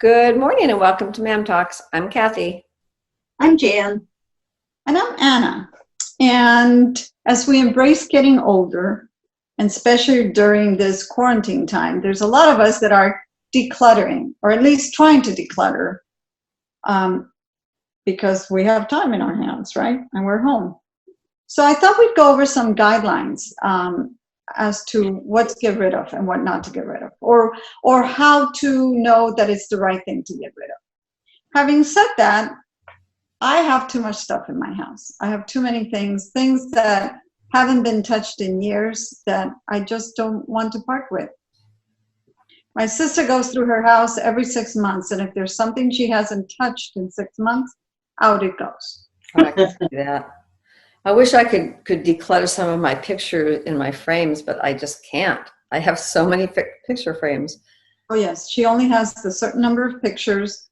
Good morning and welcome to Ma'am Talks. I'm Kathy. I'm Jan. And I'm Anna. And as we embrace getting older, and especially during this quarantine time, there's a lot of us that are decluttering, or at least trying to declutter, because we have time in our hands, right? And we're home. So I thought we'd go over some guidelines as to what to get rid of and what not to get rid of, or how to know that it's the right thing to get rid of. Having said that, I have too much stuff in my house. I have too many things that haven't been touched in years that I just don't want to part with. My sister goes through her house every 6 months, and if there's something she hasn't touched in 6 months, out it goes. I can see that. I wish I could declutter some of my pictures in my frames, but I just can't. I have so many picture frames. Oh yes, she only has a certain number of pictures,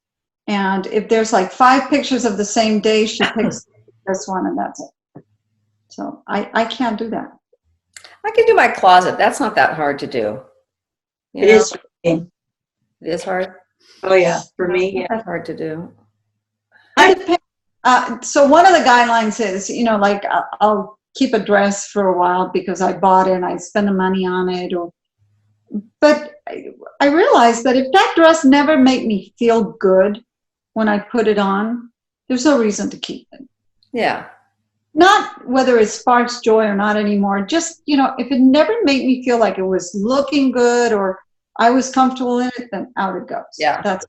and if there's like 5 pictures of the same day, she picks this one and that's it. So I can't do that. I can do my closet. That's not that hard to do. It is for me. It is hard? Oh yeah, for me, yeah. That's hard to do. So one of the guidelines is, like I'll keep a dress for a while because I bought it and I spend the money on it. But I realized that if that dress never made me feel good when I put it on, there's no reason to keep it. Yeah. Not whether it sparks joy or not anymore. Just, if it never made me feel like it was looking good or I was comfortable in it, then out it goes. Yeah. That's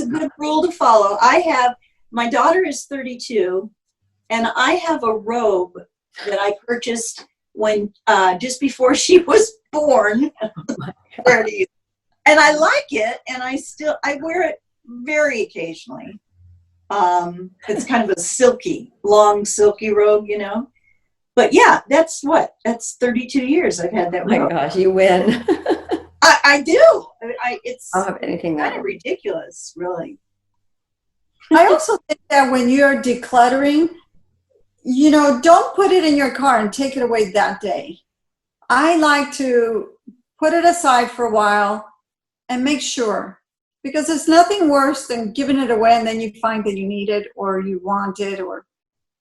a good rule to follow. My daughter is 32, and I have a robe that I purchased when just before she was born. And I like it, and I wear it very occasionally. It's kind of a long silky robe, But yeah, that's 32 years I've had that Oh my robe. gosh, you win. I do. It's I don't have anything kind of ridiculous, really. I also think that when you're decluttering, don't put it in your car and take it away that day. I like to put it aside for a while and make sure, because there's nothing worse than giving it away and then you find that you need it or you want it, or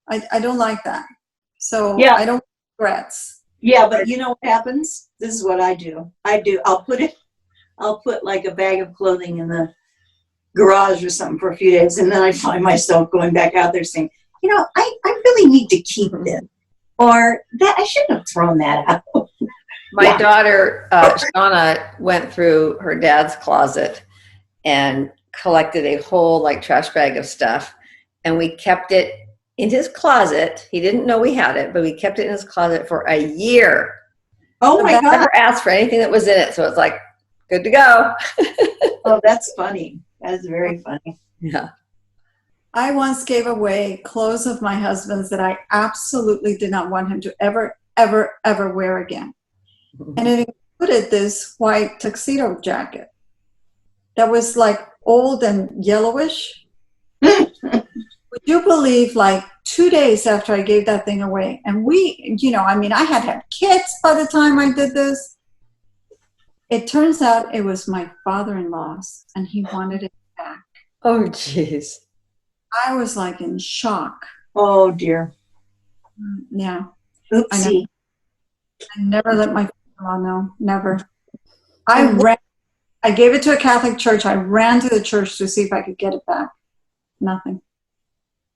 I don't like that. So yeah. I don't want regrets. Yeah, but you know what happens? This is what I do. I'll put like a bag of clothing in the garage or something for a few days, and then I find myself going back out there saying, I really need to keep this, or that I shouldn't have thrown that out. My daughter, Shauna, went through her dad's closet and collected a whole trash bag of stuff, and we kept it in his closet. He didn't know we had it, but we kept it in his closet for a year. Oh my God. Never asked for anything that was in it, so it's like, good to go. Oh, that's funny. That is very funny. Yeah. I once gave away clothes of my husband's that I absolutely did not want him to ever, ever, ever wear again. And it included this white tuxedo jacket that was old and yellowish. Would you believe 2 days after I gave that thing away, and I had kids by the time I did this. It turns out it was my father-in-law's, and he wanted it back. Oh, jeez. I was in shock. Oh, dear. Yeah. Oopsie. I never let my father-in-law know. Never. I gave it to a Catholic church. I ran to the church to see if I could get it back. Nothing.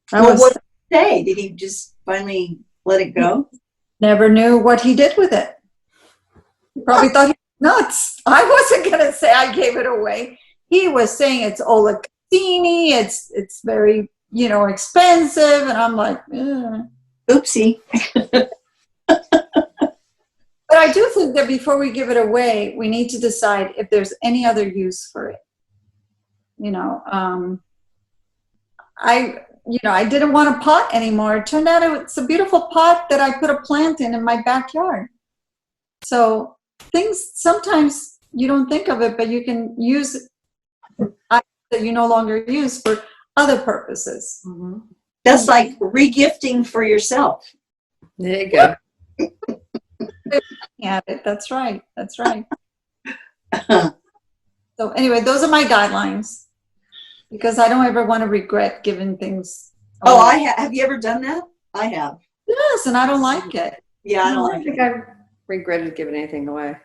What did he say? Did he just finally let it go? Never knew what he did with it. He probably thought he was nuts. I wasn't going to say I gave it away. He was saying it's Ola Cassini, it's very, expensive, and I'm like, Oopsie. But I do think that before we give it away, we need to decide if there's any other use for it. I didn't want a pot anymore. It turned out it's a beautiful pot that I put a plant in my backyard. So things, sometimes you don't think of it, but you can use that you no longer use for other purposes. Mm-hmm. That's like regifting for yourself. There you go. At it. That's right. So anyway, those are my guidelines because I don't ever want to regret giving things. Oh, away. have you ever done that? I have. Yes, and I don't like it. Yeah, I I don't don't like think it. I've regretted giving anything away.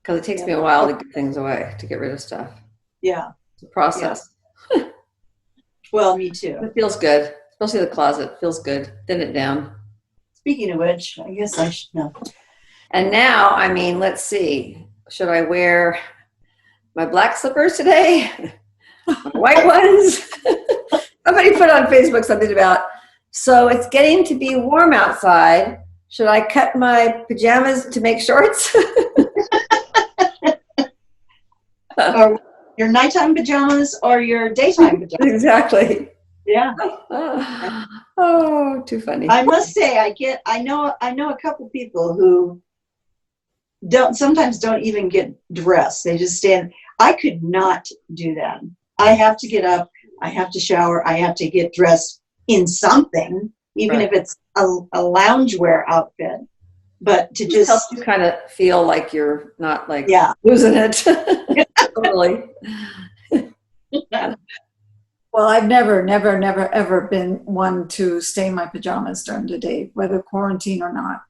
Because it takes me a while to give things away, to get rid of stuff. Yeah. It's a process. Well, me too. It feels good, especially the closet. Feels good. Thin it down. Speaking of which, I guess I should know. And now, I mean, let's see. Should I wear my black slippers today? My white ones? Somebody put on Facebook something about, so it's getting to be warm outside. Should I cut my pajamas to make shorts? Or your nighttime pajamas or your daytime pajamas. Exactly. Yeah. Oh, too funny. I must say, I know a couple people who sometimes don't even get dressed. They just stand. I could not do that. I have to get up. I have to shower. I have to get dressed in something, even Right. if it's a loungewear outfit. But to It just, helps you kind of feel like you're not like yeah. losing it. Totally. Well, I've never, ever been one to stay in my pajamas during the day, whether quarantine or not.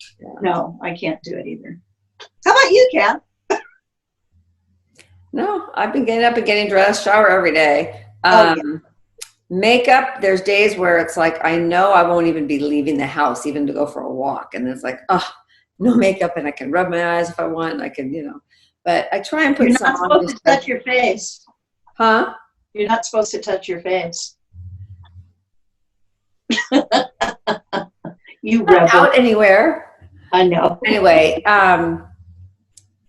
No, I can't do it either. How about you, Kat? No, I've been getting up and getting dressed, shower every day. Oh, Makeup, there's days where it's like, I know I won't even be leaving the house even to go for a walk. And it's like, oh, no makeup and I can rub my eyes if I want. I can, but I try and put You're some not on. supposed Just to touch your face. Huh? You're not supposed to touch your face. You Not rebel. out anywhere. I know. Anyway,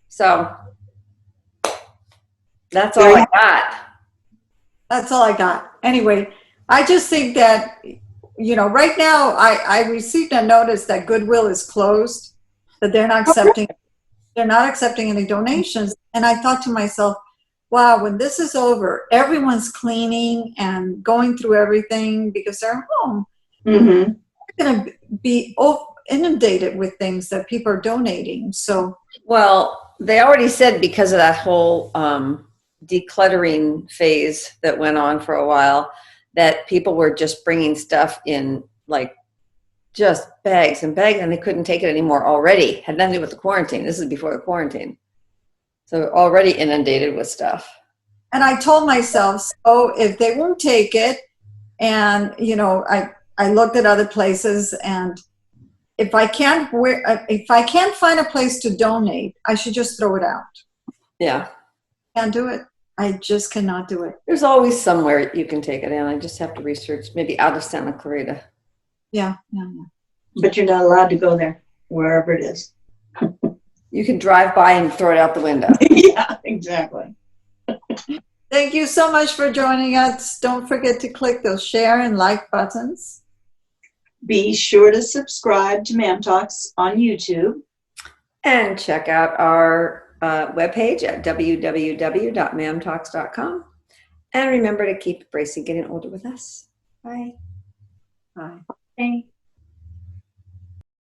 so that's all I got. That's all I got. Anyway, I just think that, right now I received a notice that Goodwill is closed, that they're not accepting any donations. And I thought to myself, wow, when this is over, everyone's cleaning and going through everything because they're home. Mm-hmm. They're going to be inundated with things that people are donating. So, Well, they already said because of that whole decluttering phase that went on for a while, that people were just bringing stuff in like just bags and bags, and they couldn't take it anymore already. Had nothing to do with the quarantine. This is before the quarantine. So already inundated with stuff. and I told myself, so if they won't take it, and, I looked at other places, and if I can't find a place to donate, I should just throw it out. Yeah. Can't do it. I just cannot do it. There's always somewhere you can take it in. I just have to research, maybe out of Santa Clarita. Yeah. But you're not allowed to go there, wherever it is. You can drive by and throw it out the window. Yeah, exactly. Thank you so much for joining us. Don't forget to click those share and like buttons. Be sure to subscribe to Ma'am Talks on YouTube. And check out our webpage at www.mamtalks.com. And remember to keep embracing getting older with us. Bye. Bye. Okay.